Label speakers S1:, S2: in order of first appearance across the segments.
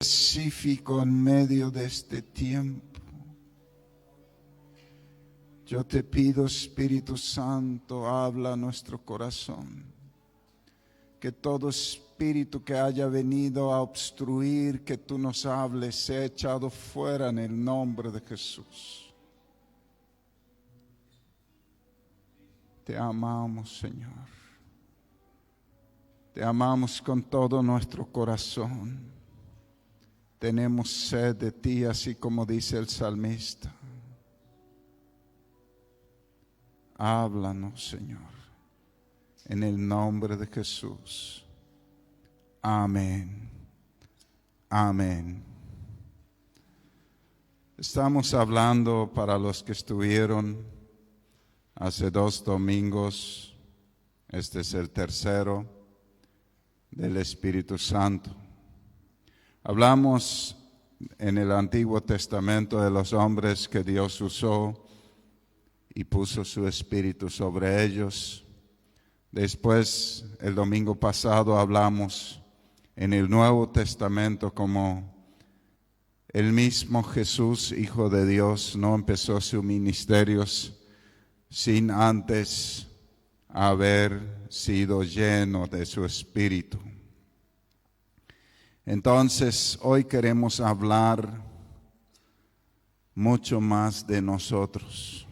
S1: específico en medio de este tiempo. Yo te pido, Espíritu Santo, habla a nuestro corazón. Que todo espíritu que haya venido a obstruir que tú nos hables sea echado fuera en el nombre de Jesús. Te amamos, Señor. Te amamos con todo nuestro corazón. Tenemos sed de ti, así como dice el salmista. Háblanos, Señor, en el nombre de Jesús. Amén. Amén. Estamos hablando, para los que estuvieron hace 2 domingos, este es el tercero, del Espíritu Santo. Hablamos en el Antiguo Testamento de los hombres que Dios usó y puso su Espíritu sobre ellos. Después, el domingo pasado, hablamos en el Nuevo Testamento como el mismo Jesús, Hijo de Dios, no empezó su ministerio sin antes haber sido lleno de su Espíritu. Entonces, hoy queremos hablar mucho más de nosotros.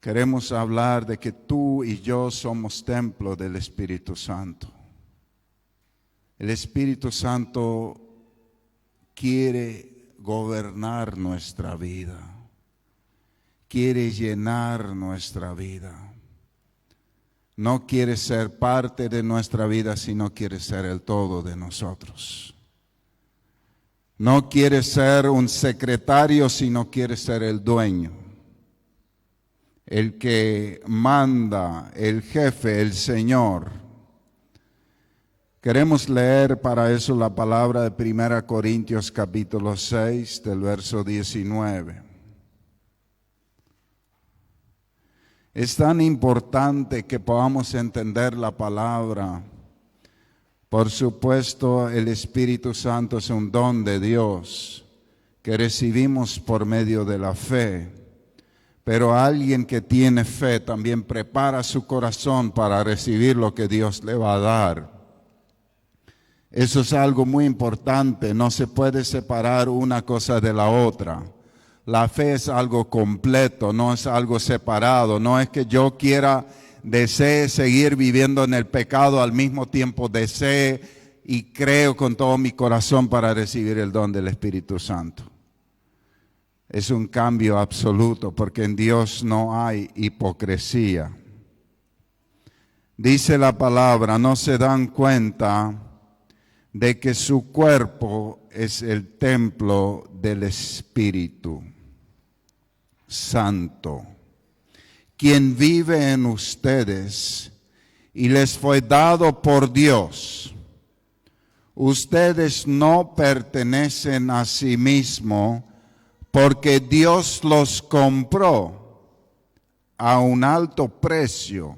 S1: Queremos hablar de que tú y yo somos templo del Espíritu Santo. El Espíritu Santo quiere gobernar nuestra vida, quiere llenar nuestra vida. No quiere ser parte de nuestra vida, sino quiere ser el todo de nosotros. No quiere ser un secretario, sino quiere ser el dueño. El que manda, el jefe, el Señor. Queremos leer para eso la palabra de 1 Corintios capítulo 6, del verso 19. Es tan importante que podamos entender la palabra. Por supuesto, el Espíritu Santo es un don de Dios que recibimos por medio de la fe. Pero alguien que tiene fe también prepara su corazón para recibir lo que Dios le va a dar. Eso es algo muy importante, no se puede separar una cosa de la otra. La fe es algo completo, no es algo separado. No es que yo desee seguir viviendo en el pecado, al mismo tiempo desee y creo con todo mi corazón para recibir el don del Espíritu Santo. Es un cambio absoluto, porque en Dios no hay hipocresía. Dice la palabra, no se dan cuenta de que su cuerpo es el templo del Espíritu Santo, quien vive en ustedes y les fue dado por Dios. Ustedes no pertenecen a sí mismos, porque Dios los compró a un alto precio.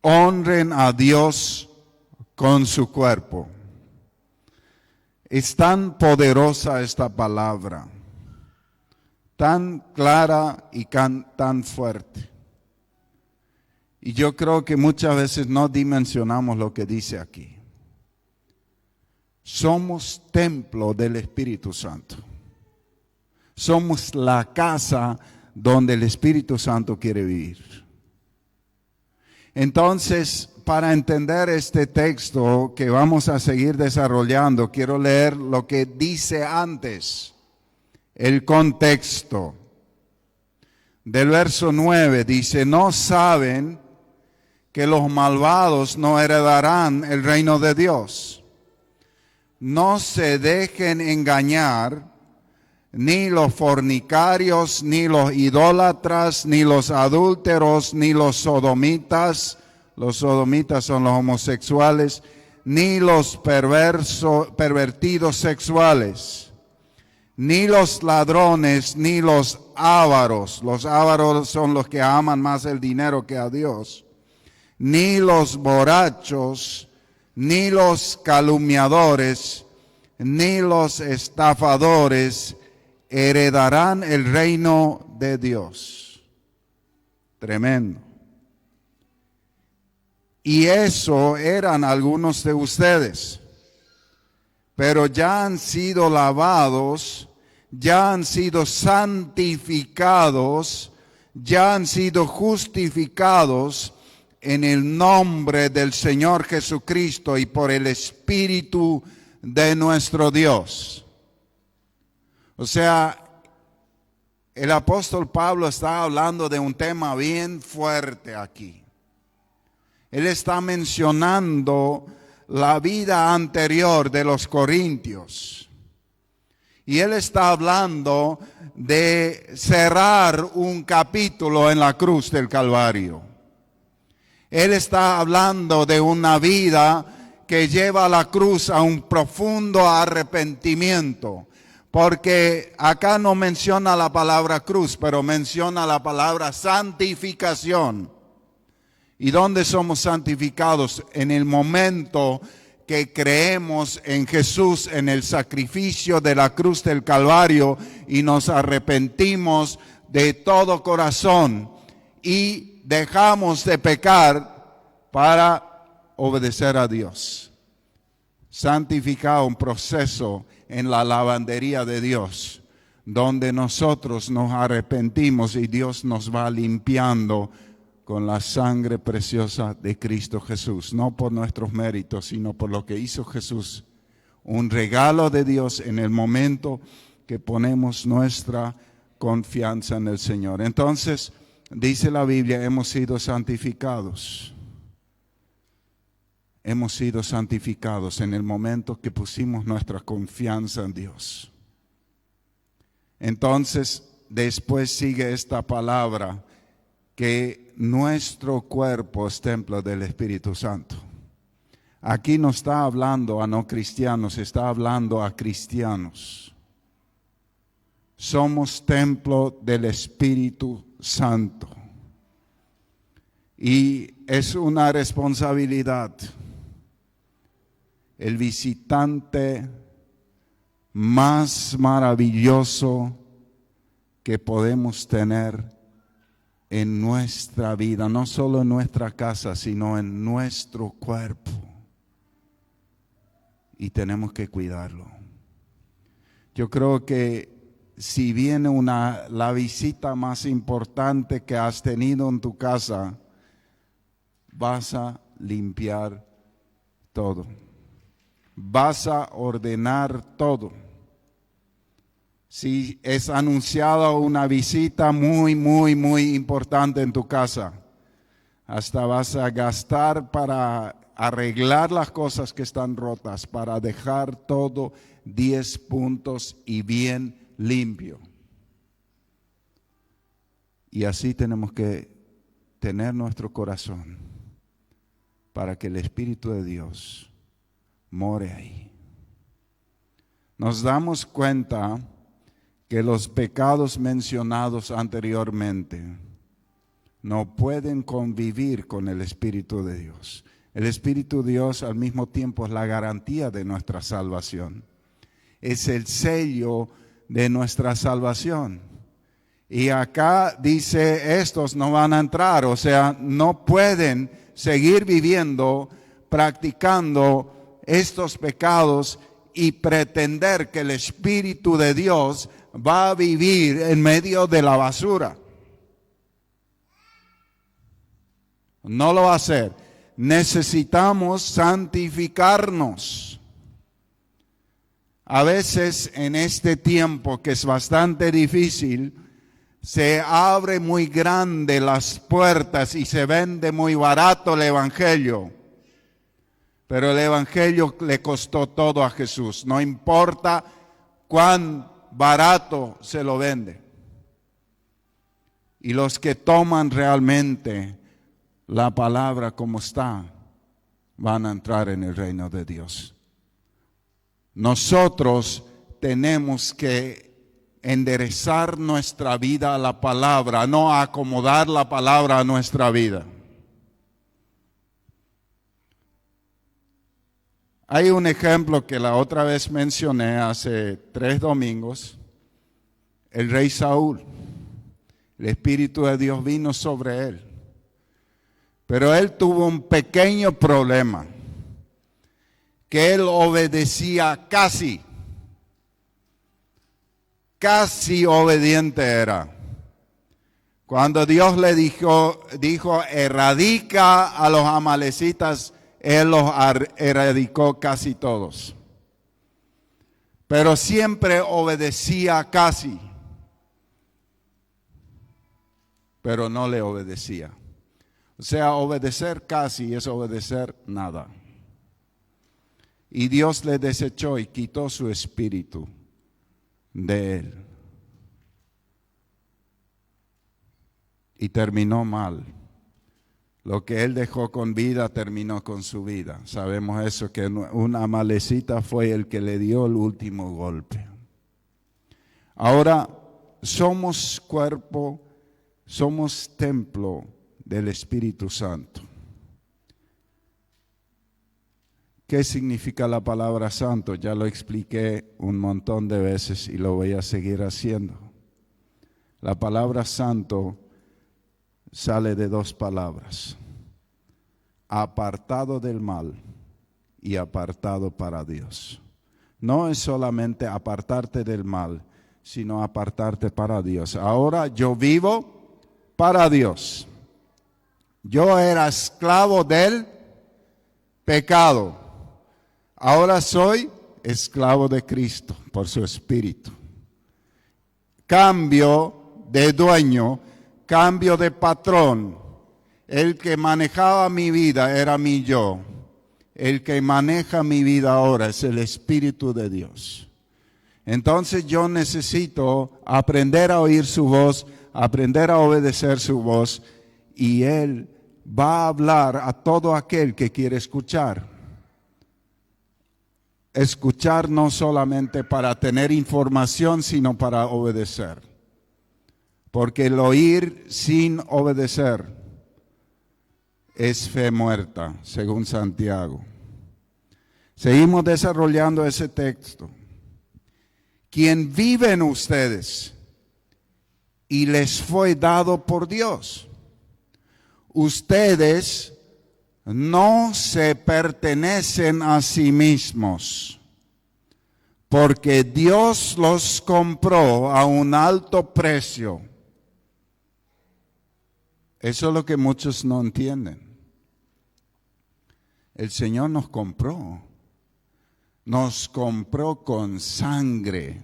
S1: Honren a Dios con su cuerpo. Es tan poderosa esta palabra, tan clara y tan fuerte. Y yo creo que muchas veces no dimensionamos lo que dice aquí. Somos templo del Espíritu Santo. Somos la casa donde el Espíritu Santo quiere vivir. Entonces, para entender este texto que vamos a seguir desarrollando, quiero leer lo que dice antes, el contexto. Del verso 9 dice, ¿no saben que los malvados no heredarán el reino de Dios? No se dejen engañar, ni los fornicarios, ni los idólatras, ni los adúlteros, ni los sodomitas son los homosexuales, ni los pervertidos sexuales, ni los ladrones, ni los ávaros. Los ávaros son los que aman más el dinero que a Dios. Ni los borrachos, ni los calumniadores, ni los estafadores heredarán el reino de Dios. Tremendo. Y eso eran algunos de ustedes, pero ya han sido lavados, ya han sido santificados, ya han sido justificados en el nombre del Señor Jesucristo y por el Espíritu de nuestro Dios. O sea, el apóstol Pablo está hablando de un tema bien fuerte aquí. Él está mencionando la vida anterior de los corintios. Y él está hablando de cerrar un capítulo en la cruz del Calvario. Él está hablando de una vida que lleva a la cruz a un profundo arrepentimiento. Porque acá no menciona la palabra cruz, pero menciona la palabra santificación. ¿Y dónde somos santificados? En el momento que creemos en Jesús, en el sacrificio de la cruz del Calvario y nos arrepentimos de todo corazón y dejamos de pecar para obedecer a Dios. Santificado, un proceso en la lavandería de Dios, donde nosotros nos arrepentimos y Dios nos va limpiando con la sangre preciosa de Cristo Jesús, no por nuestros méritos, sino por lo que hizo Jesús, un regalo de Dios en el momento que ponemos nuestra confianza en el Señor. Entonces, dice la Biblia, hemos sido santificados. Hemos sido santificados en el momento que pusimos nuestra confianza en Dios. Entonces, después sigue esta palabra, que nuestro cuerpo es templo del Espíritu Santo. Aquí no está hablando a no cristianos, está hablando a cristianos. Somos templo del Espíritu Santo. Y es una responsabilidad. El visitante más maravilloso que podemos tener en nuestra vida, no solo en nuestra casa, sino en nuestro cuerpo. Y tenemos que cuidarlo. Yo creo que si viene la visita más importante que has tenido en tu casa, vas a limpiar todo. Vas a ordenar todo. Si es anunciada una visita muy importante en tu casa, hasta vas a gastar para arreglar las cosas que están rotas, para dejar todo 10 puntos y bien limpio. Y así tenemos que tener nuestro corazón para que el Espíritu de Dios more ahí. Nos damos cuenta que los pecados mencionados anteriormente no pueden convivir con el Espíritu de Dios. El Espíritu de Dios al mismo tiempo es la garantía de nuestra salvación. Es el sello de nuestra salvación. Y acá dice, estos no van a entrar, o sea, no pueden seguir viviendo, practicando estos pecados y pretender que el Espíritu de Dios va a vivir en medio de la basura. No lo va a hacer. Necesitamos santificarnos. A veces en este tiempo que es bastante difícil, se abre muy grande las puertas y se vende muy barato el Evangelio. Pero el Evangelio le costó todo a Jesús. No importa cuán barato se lo vende. Y los que toman realmente la palabra como está, van a entrar en el reino de Dios. Nosotros tenemos que enderezar nuestra vida a la palabra, no acomodar la palabra a nuestra vida. Hay un ejemplo que la otra vez mencioné hace 3 domingos, el rey Saúl. El Espíritu de Dios vino sobre él. Pero él tuvo un pequeño problema, que él obedecía casi obediente era. Cuando Dios le dijo, erradica a los amalecitas, él los erradicó casi todos. Pero siempre obedecía casi, pero no le obedecía. O sea, obedecer casi es obedecer nada. Y Dios le desechó y quitó su espíritu de él. Y terminó mal. Lo que él dejó con vida terminó con su vida. Sabemos eso, que una amalecita fue el que le dio el último golpe. Ahora, somos cuerpo, somos templo del Espíritu Santo. ¿Qué significa la palabra santo? Ya lo expliqué un montón de veces y lo voy a seguir haciendo. La palabra santo sale de 2 palabras: apartado del mal y apartado para Dios. No es solamente apartarte del mal, sino apartarte para Dios. Ahora yo vivo para Dios. Yo era esclavo del pecado. Ahora soy esclavo de Cristo por su Espíritu. Cambio de dueño, cambio de patrón. El que manejaba mi vida era mi yo. El que maneja mi vida ahora es el Espíritu de Dios. Entonces yo necesito aprender a oír su voz, aprender a obedecer su voz, y Él va a hablar a todo aquel que quiere escuchar. Escuchar no solamente para tener información, sino para obedecer. Porque el oír sin obedecer es fe muerta, según Santiago. Seguimos desarrollando ese texto. Quien vive en ustedes y les fue dado por Dios. Ustedes no se pertenecen a sí mismos, porque Dios los compró a un alto precio. Eso es lo que muchos no entienden. El Señor nos compró con sangre.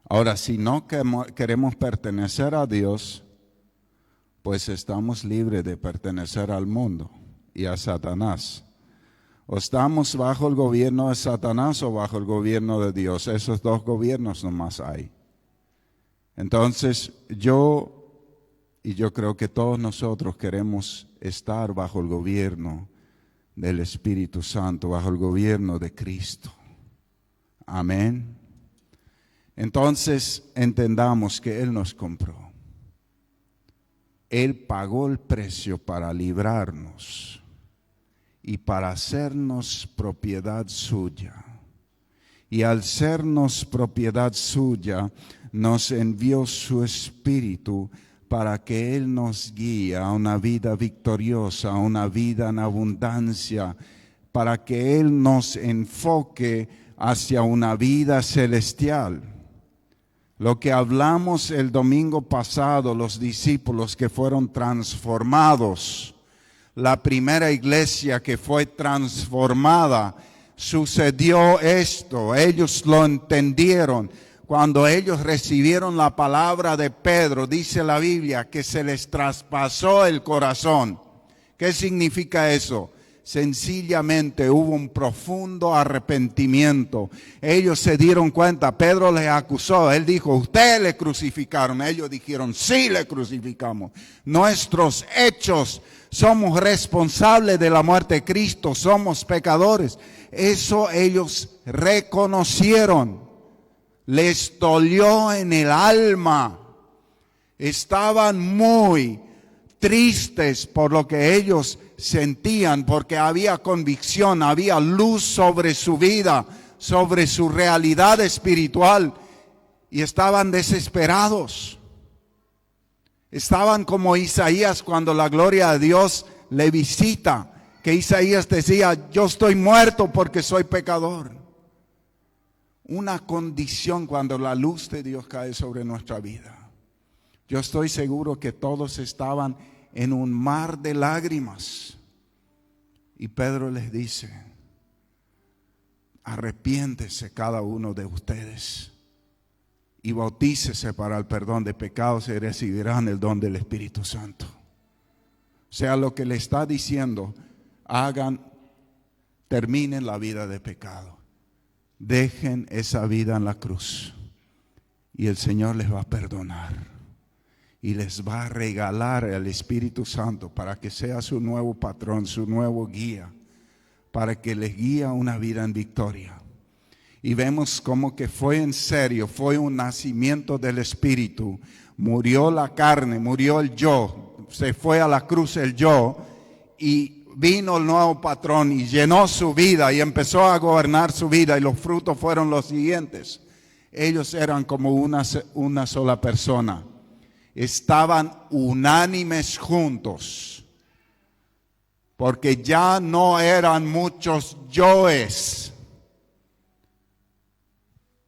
S1: Ahora, si no queremos pertenecer a Dios, pues estamos libres de pertenecer al mundo y a Satanás. O estamos bajo el gobierno de Satanás o bajo el gobierno de Dios. Esos 2 gobiernos nomás hay. Entonces, yo creo que todos nosotros queremos estar bajo el gobierno del Espíritu Santo, bajo el gobierno de Cristo. Amén. Entonces, entendamos que Él nos compró. Él pagó el precio para librarnos y para hacernos propiedad suya. Y al sernos propiedad suya, nos envió su Espíritu para que Él nos guíe a una vida victoriosa, a una vida en abundancia, para que Él nos enfoque hacia una vida celestial. Lo que hablamos el domingo pasado, los discípulos que fueron transformados, la primera iglesia que fue transformada, sucedió esto, ellos lo entendieron. Cuando ellos recibieron la palabra de Pedro, dice la Biblia que se les traspasó el corazón. ¿Qué significa eso? Sencillamente hubo un profundo arrepentimiento. Ellos se dieron cuenta, Pedro les acusó, él dijo, ustedes le crucificaron. Ellos dijeron, sí le crucificamos. Nuestros hechos, somos responsables de la muerte de Cristo, somos pecadores. Eso ellos reconocieron. Les dolió en el alma. Estaban muy tristes por lo que ellos sentían, porque había convicción, había luz sobre su vida, sobre su realidad espiritual, y estaban desesperados. Estaban como Isaías cuando la gloria de Dios le visita, que Isaías decía: yo estoy muerto porque soy pecador. Una condición cuando la luz de Dios cae sobre nuestra vida. Yo estoy seguro que todos estaban en un mar de lágrimas. Y Pedro les dice: arrepiéntese cada uno de ustedes y bautícese para el perdón de pecados y recibirán el don del Espíritu Santo. O sea, lo que le está diciendo: terminen la vida de pecado. Dejen esa vida en la cruz y el Señor les va a perdonar y les va a regalar el Espíritu Santo para que sea su nuevo patrón, su nuevo guía, para que les guíe una vida en victoria. Y vemos como que fue en serio, fue un nacimiento del Espíritu. Murió la carne, murió el yo, se fue a la cruz el yo y vino el nuevo patrón y llenó su vida y empezó a gobernar su vida, y los frutos fueron los siguientes. Ellos eran como una sola persona. Estaban unánimes juntos, porque ya no eran muchos yoes,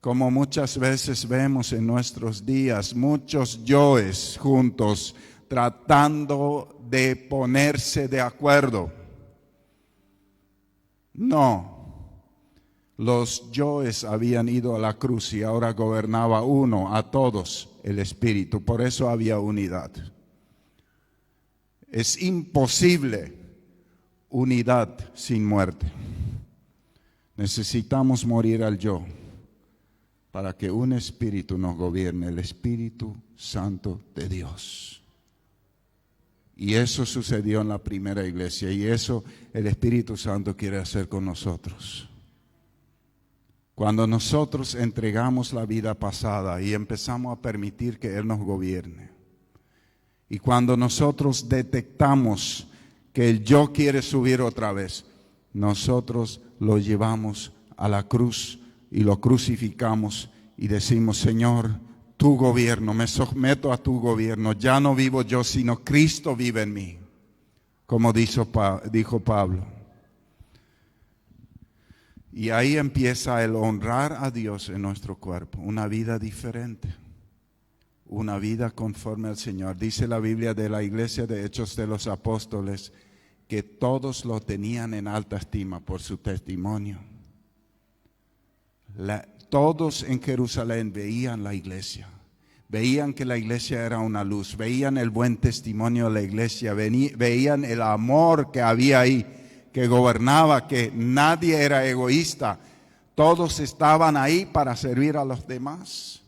S1: como muchas veces vemos en nuestros días, muchos yoes juntos tratando de ponerse de acuerdo. No, los yoes habían ido a la cruz y ahora gobernaba uno, a todos, el Espíritu. Por eso había unidad. Es imposible unidad sin muerte. Necesitamos morir al yo para que un espíritu nos gobierne, el Espíritu Santo de Dios. Y eso sucedió en la primera iglesia, y eso el Espíritu Santo quiere hacer con nosotros. Cuando nosotros entregamos la vida pasada y empezamos a permitir que Él nos gobierne, y cuando nosotros detectamos que el yo quiere subir otra vez, nosotros lo llevamos a la cruz y lo crucificamos y decimos: Señor, tu gobierno, me someto a tu gobierno, ya no vivo yo, sino Cristo vive en mí, como dijo Pablo. Y ahí empieza el honrar a Dios en nuestro cuerpo, una vida diferente, una vida conforme al Señor. Dice la Biblia de la iglesia de Hechos de los Apóstoles que todos lo tenían en alta estima por su testimonio. Todos en Jerusalén veían la iglesia, veían que la iglesia era una luz, veían el buen testimonio de la iglesia, veían el amor que había ahí, que gobernaba, que nadie era egoísta, todos estaban ahí para servir a los demás.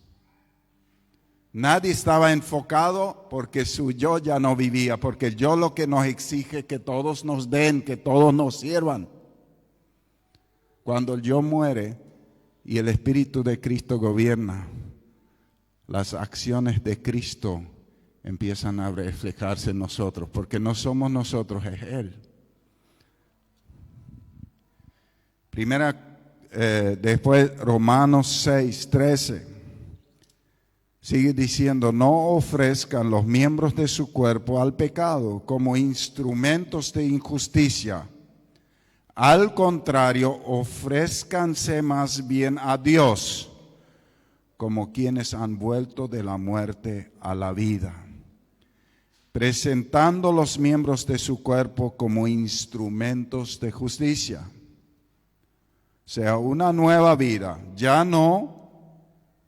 S1: Nadie estaba enfocado porque su yo ya no vivía, porque el yo lo que nos exige es que todos nos den, que todos nos sirvan. Cuando el yo muere y el Espíritu de Cristo gobierna, las acciones de Cristo empiezan a reflejarse en nosotros, porque no somos nosotros, es Él. Después Romanos 6:13 sigue diciendo: no ofrezcan los miembros de su cuerpo al pecado como instrumentos de injusticia. Al contrario, ofrézcanse más bien a Dios como quienes han vuelto de la muerte a la vida, presentando los miembros de su cuerpo como instrumentos de justicia. O sea, una nueva vida, ya no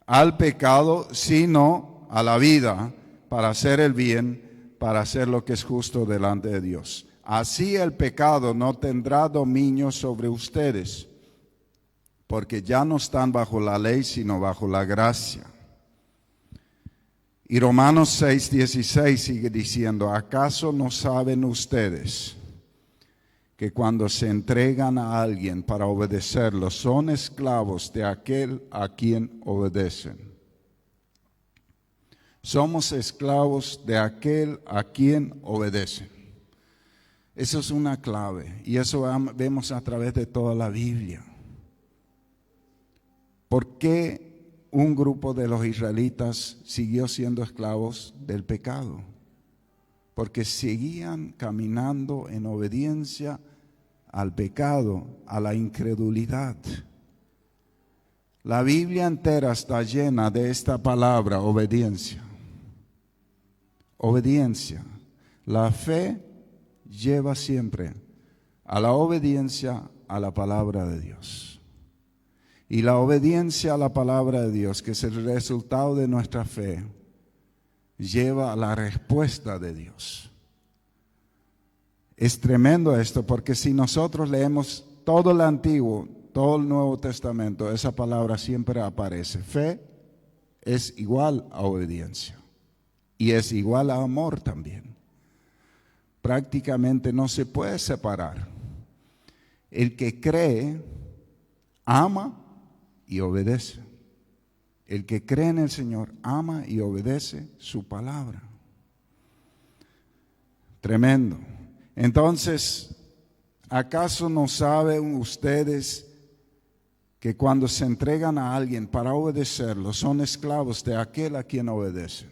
S1: al pecado, sino a la vida, para hacer el bien, para hacer lo que es justo delante de Dios. Así el pecado no tendrá dominio sobre ustedes, porque ya no están bajo la ley, sino bajo la gracia. Y Romanos 6:16 sigue diciendo: ¿acaso no saben ustedes que cuando se entregan a alguien para obedecerlo, son esclavos de aquel a quien obedecen? Somos esclavos de aquel a quien obedecen. Eso es una clave y eso vemos a través de toda la Biblia. ¿Por qué un grupo de los israelitas siguió siendo esclavos del pecado? Porque seguían caminando en obediencia al pecado, a la incredulidad. La Biblia entera está llena de esta palabra, obediencia. Obediencia. La fe lleva siempre a la obediencia a la palabra de Dios. Y la obediencia a la palabra de Dios, que es el resultado de nuestra fe, lleva a la respuesta de Dios. Es tremendo esto, porque si nosotros leemos todo el Antiguo, todo el Nuevo Testamento, esa palabra siempre aparece. Fe es igual a obediencia y es igual a amor también. Prácticamente no se puede separar. El que cree, ama y obedece. El que cree en el Señor ama y obedece su palabra. Tremendo. Entonces, ¿acaso no saben ustedes que cuando se entregan a alguien para obedecerlo, son esclavos de aquel a quien obedecen?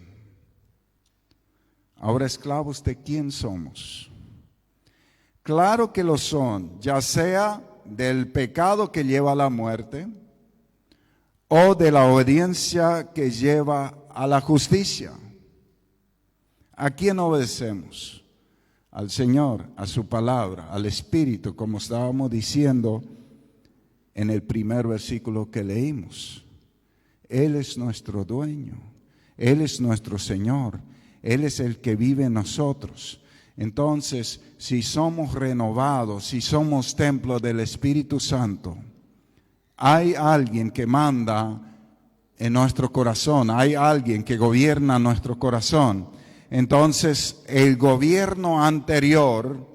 S1: Ahora, esclavos de quién somos. Claro que lo son, ya sea del pecado que lleva a la muerte o de la obediencia que lleva a la justicia. ¿A quién obedecemos? Al Señor, a su palabra, al Espíritu, como estábamos diciendo en el primer versículo que leímos. Él es nuestro dueño, Él es nuestro Señor, Él es el que vive en nosotros. Entonces, si somos renovados, si somos templo del Espíritu Santo, hay alguien que manda en nuestro corazón, hay alguien que gobierna nuestro corazón. Entonces, el gobierno anterior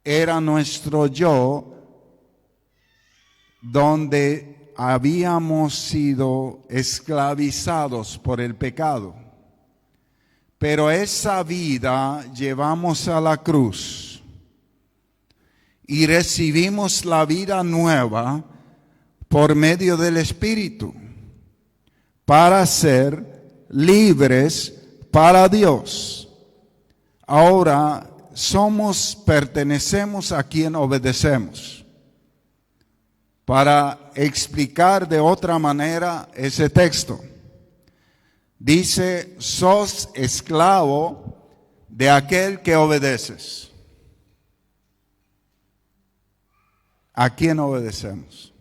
S1: era nuestro yo, donde habíamos sido esclavizados por el pecado. Pero esa vida llevamos a la cruz y recibimos la vida nueva por medio del Espíritu para ser libres para Dios. Ahora pertenecemos a quien obedecemos. Para explicar de otra manera ese texto, dice: sos esclavo de aquel que obedeces. ¿A quién obedecemos?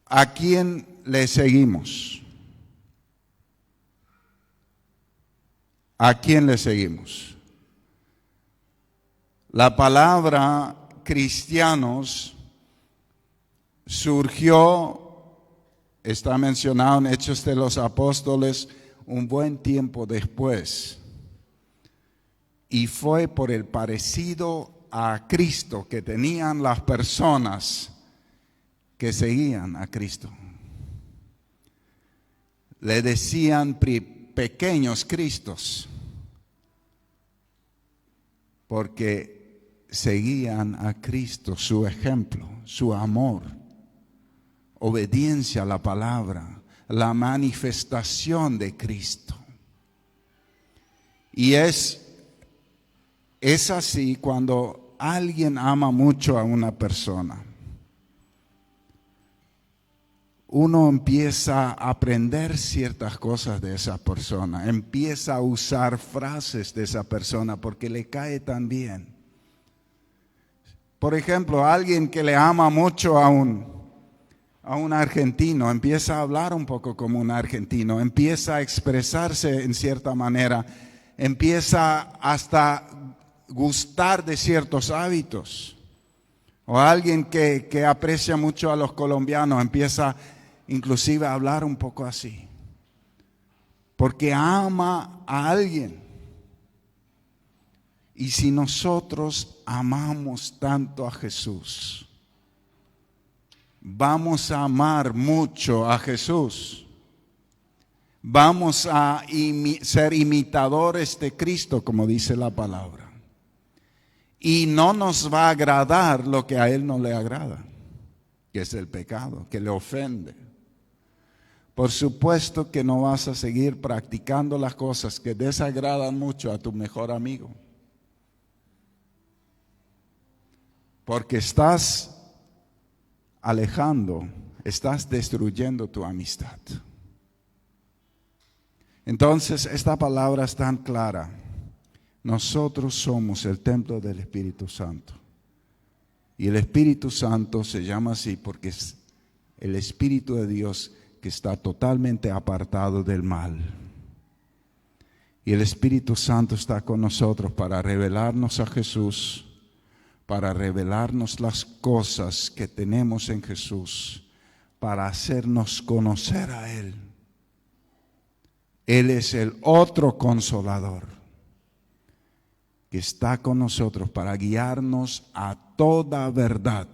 S1: ¿A quién le seguimos? ¿A quién le seguimos? La palabra cristianos surgió, está mencionado en Hechos de los Apóstoles, un buen tiempo después. Y fue por el parecido a Cristo que tenían las personas que seguían a Cristo. Le decían pequeños Cristos, porque seguían a Cristo, su ejemplo, su amor, obediencia a la palabra, la manifestación de Cristo. Y es así cuando alguien ama mucho a una persona. Uno empieza a aprender ciertas cosas de esa persona, empieza a usar frases de esa persona porque le cae tan bien. Por ejemplo, alguien que le ama mucho a un argentino, empieza a hablar un poco como un argentino, empieza a expresarse en cierta manera, empieza hasta gustar de ciertos hábitos. O alguien que aprecia mucho a los colombianos, empieza inclusive a hablar un poco así, porque ama a alguien. Y si nosotros amamos tanto a Jesús, vamos a amar mucho a Jesús, Vamos a ser imitadores de Cristo, como dice la palabra. Y no nos va a agradar lo que a Él no le agrada, que es el pecado, que le ofende. Por supuesto que no vas a seguir practicando las cosas que desagradan mucho a tu mejor amigo. Porque estás alejando, estás destruyendo tu amistad. Entonces, esta palabra es tan clara. Nosotros somos el templo del Espíritu Santo. Y el Espíritu Santo se llama así porque es el Espíritu de Dios que está totalmente apartado del mal. Y el Espíritu Santo está con nosotros para revelarnos a Jesús, para revelarnos las cosas que tenemos en Jesús, para hacernos conocer a Él. Él es el otro consolador que está con nosotros para guiarnos a toda verdad.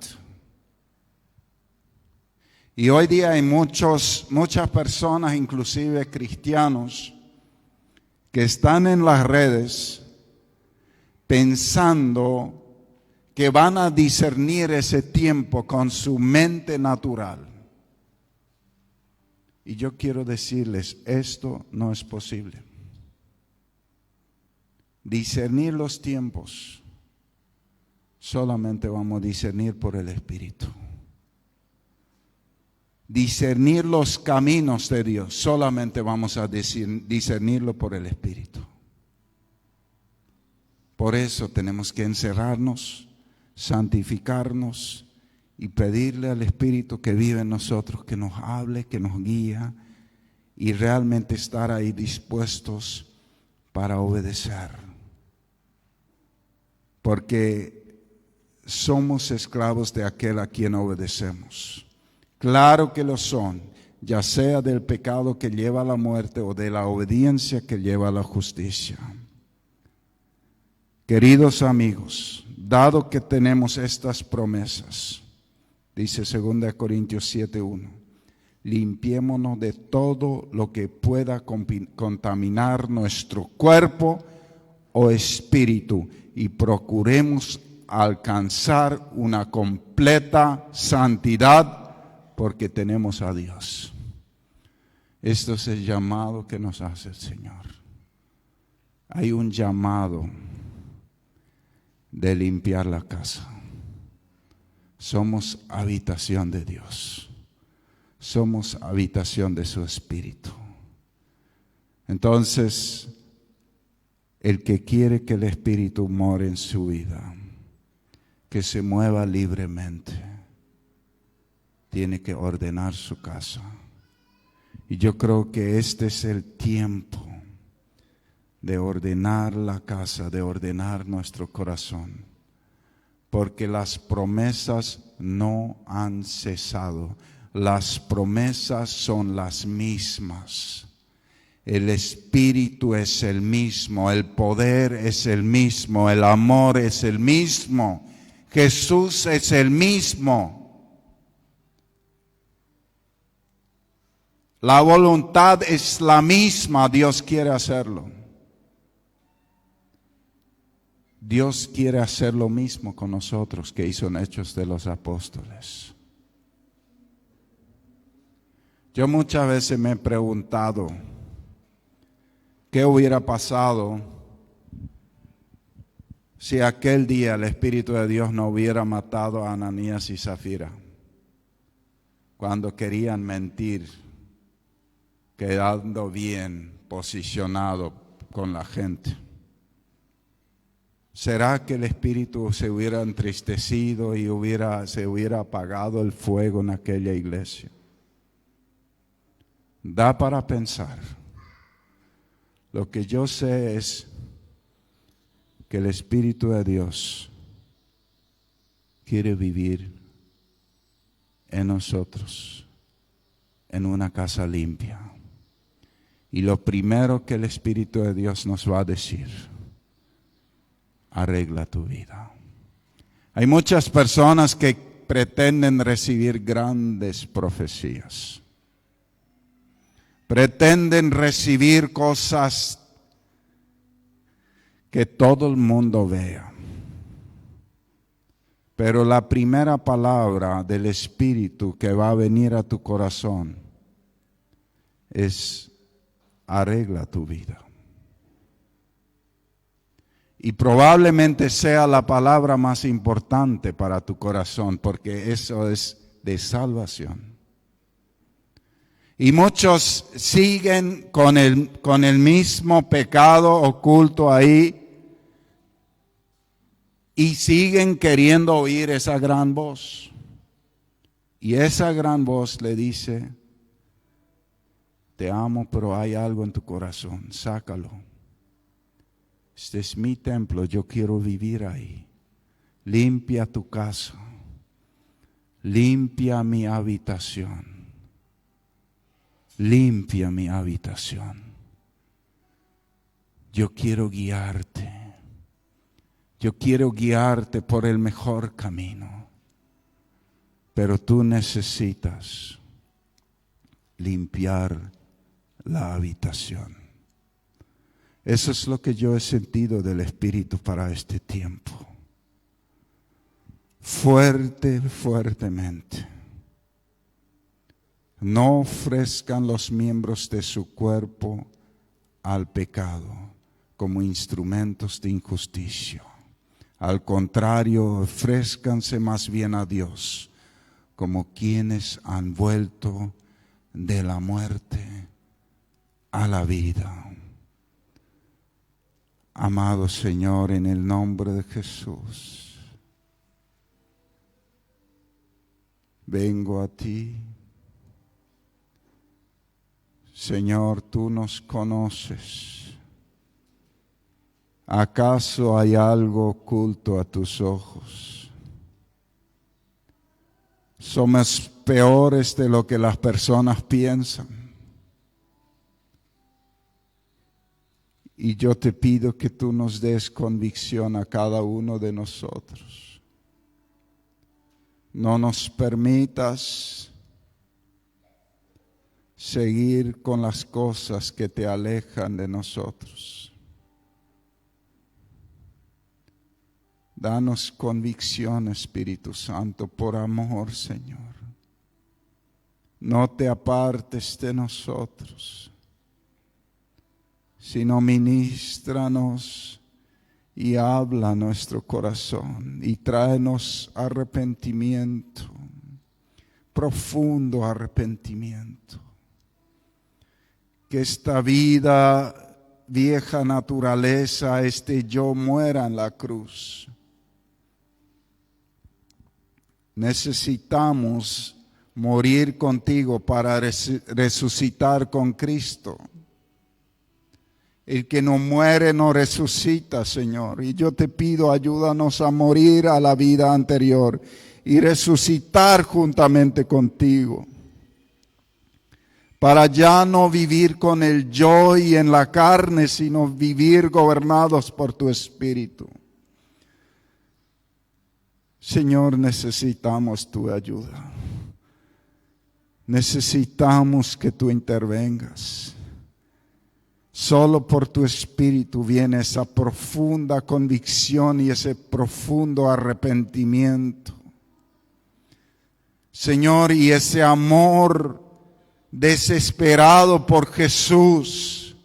S1: Y hoy día hay muchas personas, inclusive cristianos, que están en las redes pensando que van a discernir ese tiempo con su mente natural. Y yo quiero decirles, esto no es posible. Discernir los tiempos, solamente vamos a discernir por el Espíritu. Discernir los caminos de Dios, solamente vamos a discernirlo por el Espíritu. Por eso tenemos que encerrarnos, santificarnos y pedirle al Espíritu que vive en nosotros, que nos hable, que nos guíe y realmente estar ahí dispuestos para obedecer. Porque somos esclavos de aquel a quien obedecemos. Claro que lo son, ya sea del pecado que lleva a la muerte o de la obediencia que lleva a la justicia. Queridos amigos, dado que tenemos estas promesas, dice 2 Corintios 7:1, limpiémonos de todo lo que pueda contaminar nuestro cuerpo o espíritu y procuremos alcanzar una completa santidad porque tenemos a Dios. Esto es el llamado que nos hace el Señor. Hay un llamado de limpiar la casa. Somos habitación de Dios. Somos habitación de su Espíritu. Entonces, el que quiere que el Espíritu more en su vida, que se mueva libremente, tiene que ordenar su casa. Y yo creo que este es el tiempo de ordenar la casa, de ordenar nuestro corazón, porque las promesas no han cesado. Las promesas son las mismas. El Espíritu es el mismo, el poder es el mismo, el amor es el mismo, Jesús es el mismo. La voluntad es la misma, Dios quiere hacerlo. Dios quiere hacer lo mismo con nosotros que hizo en Hechos de los Apóstoles. Yo muchas veces me he preguntado, ¿qué hubiera pasado si aquel día el Espíritu de Dios no hubiera matado a Ananías y Zafira cuando querían mentir, quedando bien posicionado con la gente? ¿Será que el Espíritu se hubiera entristecido y se hubiera apagado el fuego en aquella iglesia? Da para pensar. Lo que yo sé es que el Espíritu de Dios quiere vivir en nosotros, en una casa limpia. Y lo primero que el Espíritu de Dios nos va a decir: arregla tu vida. Hay muchas personas que pretenden recibir grandes profecías, Pretenden recibir cosas que todo el mundo vea. Pero la primera palabra del Espíritu que va a venir a tu corazón es: arregla tu vida. Y probablemente sea la palabra más importante para tu corazón, porque eso es de salvación. Y muchos siguen con el mismo pecado oculto ahí y siguen queriendo oír esa gran voz. Y esa gran voz le dice: te amo, pero hay algo en tu corazón, sácalo. Este es mi templo, yo quiero vivir ahí. Limpia tu casa, limpia mi habitación. Limpia mi habitación. Yo quiero guiarte. Yo quiero guiarte por el mejor camino. Pero tú necesitas limpiar la habitación. Eso es lo que yo he sentido del Espíritu para este tiempo. Fuertemente. No ofrezcan los miembros de su cuerpo al pecado como instrumentos de injusticia. Al contrario, ofrézcanse más bien a Dios como quienes han vuelto de la muerte a la vida. Amado Señor, en el nombre de Jesús, vengo a ti. Señor, tú nos conoces. ¿Acaso hay algo oculto a tus ojos? Somos peores de lo que las personas piensan. Y yo te pido que tú nos des convicción a cada uno de nosotros. No nos permitas seguir con las cosas que te alejan de nosotros. Danos convicción, Espíritu Santo, por amor, Señor. No te apartes de nosotros, sino ministranos y habla a nuestro corazón y tráenos arrepentimiento, profundo arrepentimiento. Que esta vida, vieja naturaleza, este yo muera en la cruz. Necesitamos morir contigo para resucitar con Cristo. El que no muere no resucita, Señor. Y yo te pido, ayúdanos a morir a la vida anterior y resucitar juntamente contigo. Para ya no vivir con el yo y en la carne, sino vivir gobernados por tu Espíritu. Señor, necesitamos tu ayuda. Necesitamos que tú intervengas. Solo por tu Espíritu viene esa profunda convicción y ese profundo arrepentimiento. Señor, y ese amor desesperado por Jesús,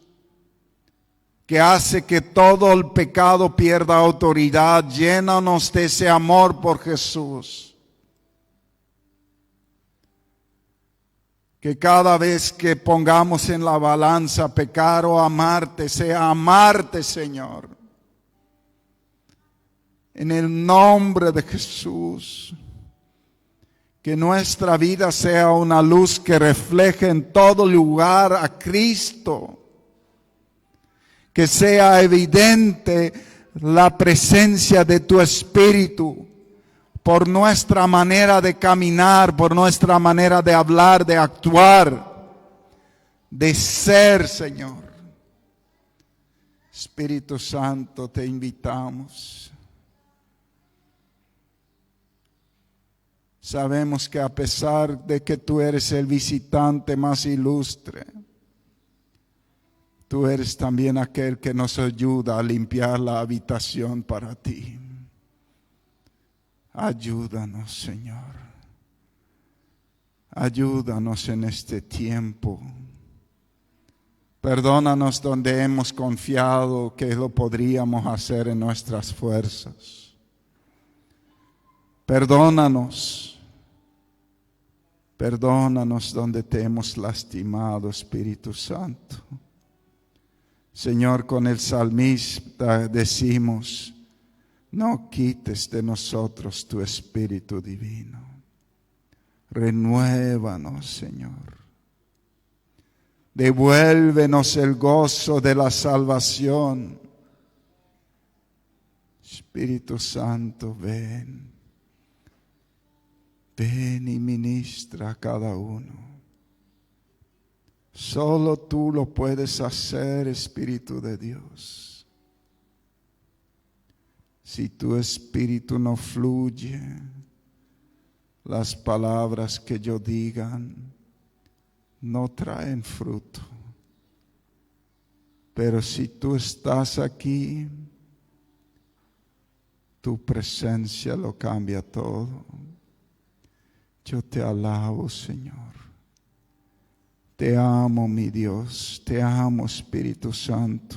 S1: que hace que todo el pecado pierda autoridad. Llénanos de ese amor por Jesús. Que cada vez que pongamos en la balanza pecar o amarte, sea amarte, Señor. En el nombre de Jesús. Que nuestra vida sea una luz que refleje en todo lugar a Cristo. Que sea evidente la presencia de tu Espíritu por nuestra manera de caminar, por nuestra manera de hablar, de actuar, de ser, Señor. Espíritu Santo, te invitamos. Sabemos que a pesar de que tú eres el visitante más ilustre, Tú eres también aquel que nos ayuda a limpiar la habitación para ti. Ayúdanos, Señor. Ayúdanos en este tiempo. Perdónanos donde hemos confiado que lo podríamos hacer en nuestras fuerzas. Perdónanos. Perdónanos donde te hemos lastimado, Espíritu Santo. Señor, con el salmista decimos, no quites de nosotros tu Espíritu divino. Renuévanos, Señor. Devuélvenos el gozo de la salvación. Espíritu Santo, ven. Ven y ministra a cada uno. Solo tú lo puedes hacer, Espíritu de Dios. Si tu Espíritu no fluye, las palabras que yo digan no traen fruto. Pero si tú estás aquí, tu presencia lo cambia todo. Yo te alabo, Señor. Te amo, mi Dios. Te amo, Espíritu Santo.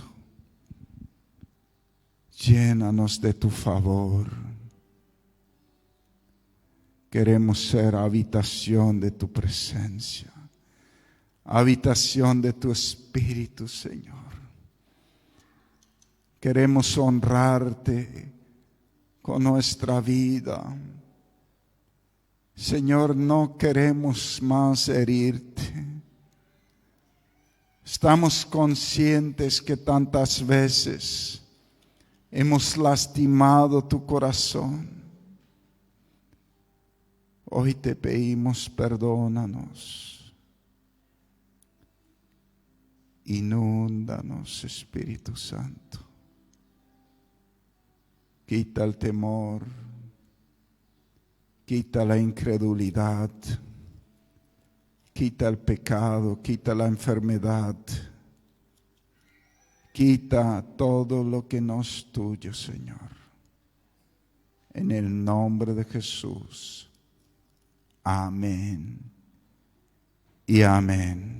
S1: Llénanos de tu favor. Queremos ser habitación de tu presencia. Habitación de tu Espíritu, Señor. Queremos honrarte con nuestra vida. Señor, no queremos más herirte. Estamos conscientes que tantas veces hemos lastimado tu corazón. Hoy te pedimos, perdónanos. Inúndanos, Espíritu Santo. Quita el temor. Quita la incredulidad. Quita el pecado, quita la enfermedad, quita todo lo que no es tuyo, Señor. En el nombre de Jesús. Amén y amén.